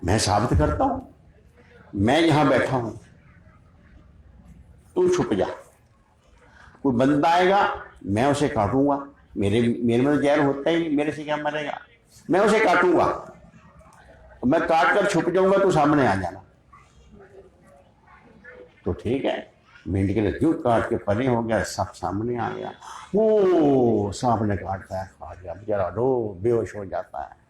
मैं साबित करता हूं। मैं यहां बैठा हूं, तू छुप जा। कोई बंदा आएगा, मैं उसे काटूंगा। मेरे में तो जहर होता ही नहीं, मेरे से क्या मरेगा। मैं उसे काटूंगा, मैं काट कर छुप जाऊंगा, तू सामने आ जाना। तो ठीक है, भिंड के लिए जूट काट के परे हो गया, सब सामने आ गया। वो सांप ने काटता है, खा गया बेचारा, रो बेहोश हो जाता है।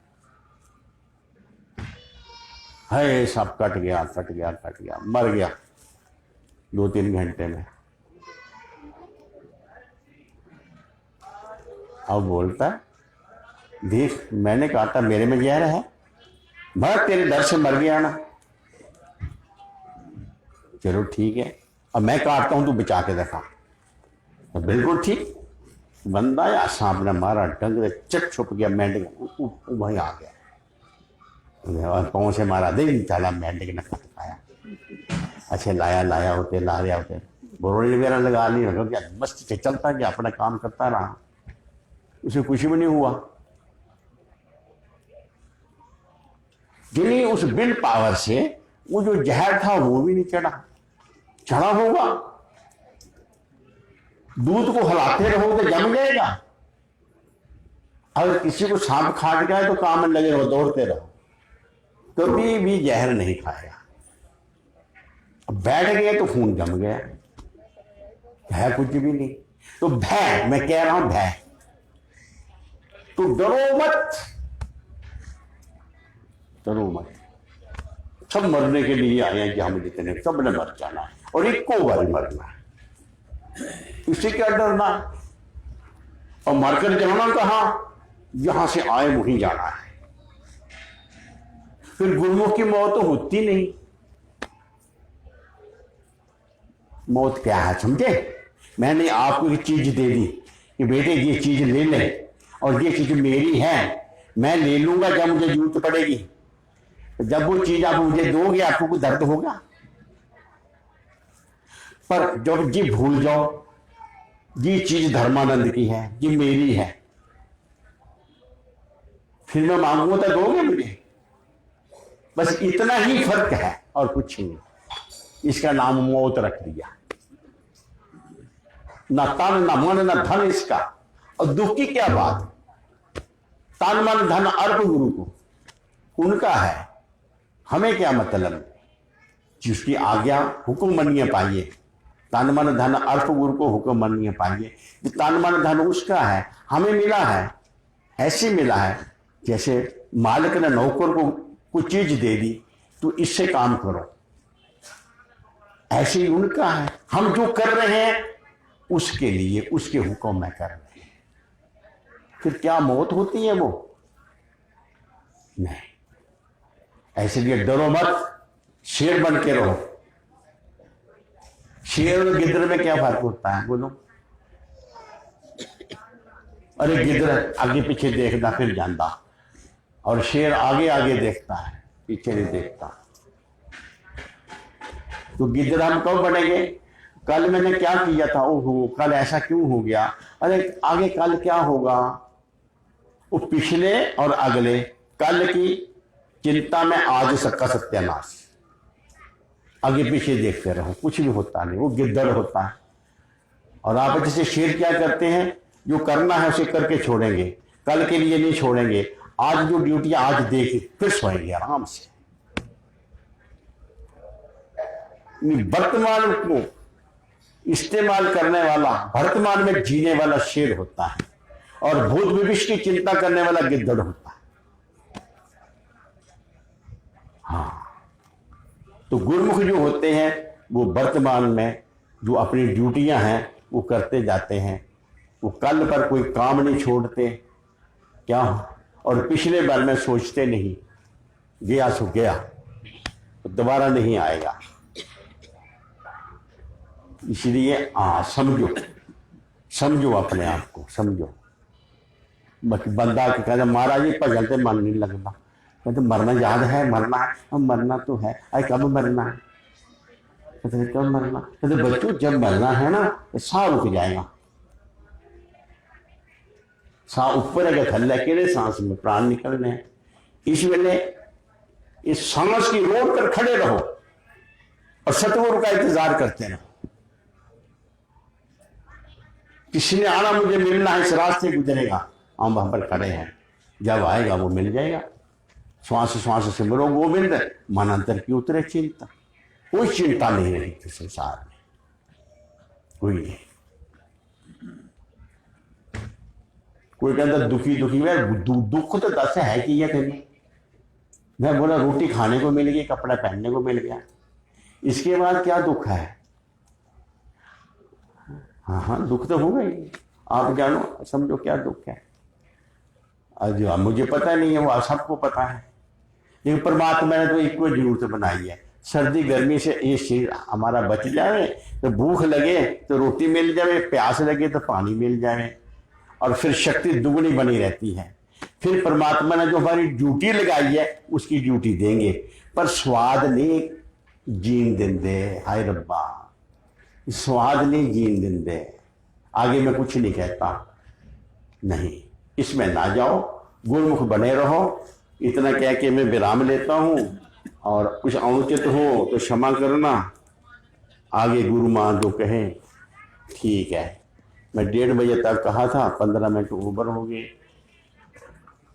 हाय, सांप कट गया, कट गया, कट गया, मर गया 2-3 घंटे में। अब बोलता है, देख मैंने काटा, मेरे में जहर है, मर तेरे डर से मर गया ना। चलो ठीक है, अब मैं काटता हूं, तू बचा के देखा। तो बिल्कुल ठीक, बंदा या सांप ने मारा, डंग से चट छुप गया, मेंढक वहीं आ गया और पाँव से मारा, दे चला, मेंढक ने खाया। अच्छे लाया होते, ला रहा होते, बोरोली वगैरह लगा ली, क्या मस्त चलता गया, अपना काम करता रहा, उसे कुछ भी नहीं हुआ। जिन्हें उस विल पावर से वो जो जहर था वो भी नहीं चढ़ा होगा। दूध को हिलाते रहो तो जम जाएगा। अगर किसी को सांप काट गया तो काम में लगे रहो, दौड़ते रहो, कभी भी जहर नहीं खाएगा। अब बैठ गए तो खून जम गया, है कुछ भी नहीं। तो भय, मैं कह रहा हूं भय, तो डरो मत, डरो मत। सब मरने के लिए आए हैं कि हम जितने, सब ने मर जाना है और एक को बार मरना है, इससे क्या डरना। और मरकर जाना कहां, यहां से आए वहीं जाना है। फिर गुरुमुख की मौत तो होती नहीं। मौत क्या है समझे। मैंने आपको एक चीज दे दी कि बेटे ये चीज ले ले, और ये चीज मेरी है, मैं ले लूंगा जब मुझे जरूरत पड़ेगी। जब वो चीज आप मुझे दोगे, आपको कोई दर्द होगा। पर जब जी भूल जाओ, ये चीज धर्मानंद की है, ये मेरी है, फिर मैं मांगूंगा तो दोगे मुझे। बस इतना ही फर्क है और कुछ नहीं। इसका नाम मौत रख दिया। ना तन ना मन ना धन इसका। और दुख की क्या बात, तन मन धन अर्प गुरु को, उनका है, हमें क्या मतलब। जिसकी आज्ञा हुक्म मनिए पाइए, तन मन धन अर्प गुरु को हुक्म मनिए पाइए। तन मन धन उसका है, हमें मिला है, ऐसे मिला है जैसे मालिक ने नौकर को कोई चीज दे दी, तो इससे काम करो, ऐसे ही उनका है। हम जो कर रहे हैं उसके लिए, उसके हुक्म में कर रहे हैं। फिर क्या मौत होती है वो नहीं। ऐसे लिए डरो मत, शेर बन के रहो। शेर और गिद्ध में क्या फर्क होता है बोलो। अरे गिद्ध आगे पीछे देखता फिर जानता, और शेर आगे आगे देखता है, पीछे नहीं देखता। तो गिद्ध हम कब बनेंगे, कल मैंने क्या किया था, ओहो कल ऐसा क्यों हो गया, अरे आगे कल क्या होगा। वो पिछले और अगले कल की चिंता में आज सबका सत्यानाश। आगे पीछे देखते रहो, कुछ भी होता नहीं, वो गिद्दड़ होता है। और आप जैसे शेर क्या करते हैं, जो करना है उसे करके छोड़ेंगे, कल के लिए नहीं छोड़ेंगे। आज जो ड्यूटी आज देख फिर सोएंगे आराम से। वर्तमान को इस्तेमाल करने वाला, वर्तमान में जीने वाला शेर होता है, और भूत भविष्य की चिंता करने वाला गिद्दड़ होता है। हाँ, तो गुरुमुख जो होते हैं वो वर्तमान में जो अपनी ड्यूटियां हैं वो करते जाते हैं। वो कल पर कोई काम नहीं छोड़ते क्या, और पिछले बार में सोचते नहीं, गया सो गया, तो दोबारा नहीं आएगा। इसलिए समझो, समझो अपने आप को, समझो। बंदा कहता महाराज जी भजन मन नहीं लगता, कहते मरना याद है, मरना है, अब मरना तो है, अरे कब मरना है, कहते कब मरना? कहते बच्चों जब मरना है ना तो साह रुक जाएगा, साह ऊपर अगर थल्ले केड़े सांस में प्राण निकलने हैं। इस वेले इस सांस की रोक कर खड़े रहो और सतगुरु का इंतजार करते रहो। किसी ने आना, मुझे मिलना है, इस रास्ते गुजरेगा, हम वहां पर खड़े हैं, जब आएगा वो मिल जाएगा। श्वास श्वास से मरो गोविंद, मनांतर की उतरे चिंता। कोई चिंता नहीं रही थी संसार में, कोई नहीं। कोई कहता दुखी दुखी में दुख तो दस है कि यह कहीं। मैं बोला रोटी खाने को मिल गई, कपड़ा पहनने को मिल गया, इसके बाद क्या दुख है? हाँ हाँ दुख तो होगा ही, आप जानो समझो क्या दुख है। जो मुझे पता नहीं है वो सबको पता है, लेकिन परमात्मा ने तो एक को जरूरत बनाई है, सर्दी गर्मी से ये शरीर हमारा बच जाए, तो भूख लगे तो रोटी मिल जाए, प्यास लगे तो पानी मिल जाए, और फिर शक्ति दुगनी बनी रहती है। फिर परमात्मा ने जो हमारी ड्यूटी लगाई है उसकी ड्यूटी देंगे, पर स्वाद नहीं जीन देंदे। हाय रब्बा, स्वाद नहीं जीन देंदे। आगे मैं कुछ नहीं कहता, नहीं इसमें ना जाओ, गुरुमुख बने रहो। इतना कह के मैं विराम लेता हूं, और कुछ अनुचित हो तो क्षमा करना। आगे गुरु मां जो कहे ठीक है। मैं 1:30 बजे तक कहा था, 15 मिनट ऊपर हो गए।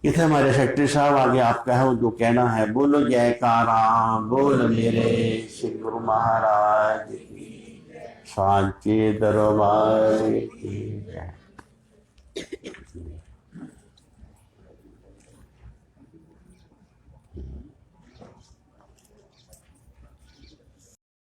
इतने हमारे सेक्रेटरी साहब, आगे आप कहो जो कहना है। बोलो जयकारा बोल मेरे श्री गुरु महाराज की, सांचे दरबार की जय।